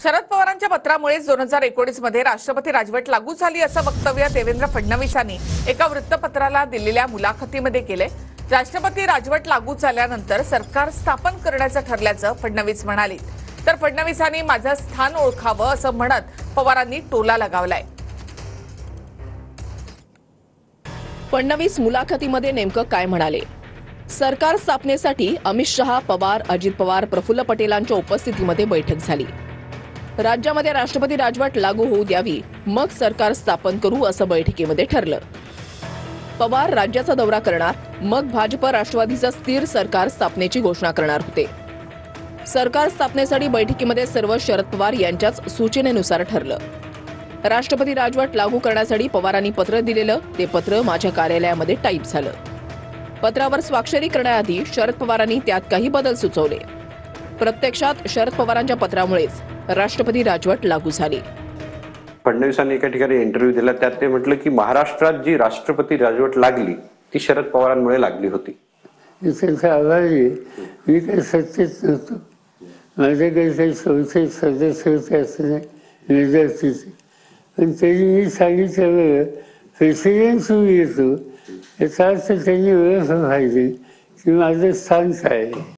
शरद पवारांच्या पत्रामुळेच 2019 मध्ये राष्ट्रपती राजवट लागू झाली असं वक्तव्य देवेंद्र फडणवीसांनी एका वृत्तपत्राला दिलेल्या मुलाखतीमध्ये केले। राष्ट्रपती राजवट लागू झाल्यानंतर सरकार स्थापन करण्याचं ठरल्याचं फडणवीस म्हणाले। तर फडणवीसांनी माझं स्थान ओळखावं असं म्हणत पवारांनी टोला लगावलाय। फडणवीस मुलाखतीमध्ये नेमकं काय म्हणाले? सरकार स्थापनेसाठी अमित शहा, पवार, अजित पवार, प्रफुल्ल पटेलांच्या उपस्थितीमध्ये बैठक झाली। राज्यामध्ये राष्ट्रपती राजवट लागू होऊ द्यावी, मग सरकार स्थापन करू असं बैठकीमध्ये ठरलं। पवार राज्याचा दौरा करणार, मग भाजप राष्ट्रवादीचं स्थिर सरकार स्थापनेची घोषणा करणार होते। सरकार स्थापनेसाठी बैठकीमध्ये सर्व शरद पवार यांच्याच सूचनेनुसार ठरलं। राष्ट्रपती राजवट लागू करण्यासाठी पवारांनी पत्र दिलेलं ते पत्र माझ्या कार्यालयामध्ये टाईप झालं। पत्रावर स्वाक्षरी करण्याआधी शरद पवारांनी त्यात काही बदल सुचवले। प्रत्यक्षात शरद पवारांच्या पत्रामुळेच राष्ट्रपती राजवट लागू झाली। फडणवीसांनी एका ठिकाणी इंटरव्ह्यू दिला, त्यात ते म्हटलं की महाराष्ट्रात जी राष्ट्रपती राजवट लागली ती शरद पवारांमुळे लागली होती। मी काही सत्तेत नव्हतो, माझे काही संसद सदस्य होते असं विद्यार्थीचे, पण त्यांनी मी सांगितलं प्रेसिडेंट येतो याचा अर्थ त्यांनी ओळख पाहिजे की माझं स्थान काय आहे।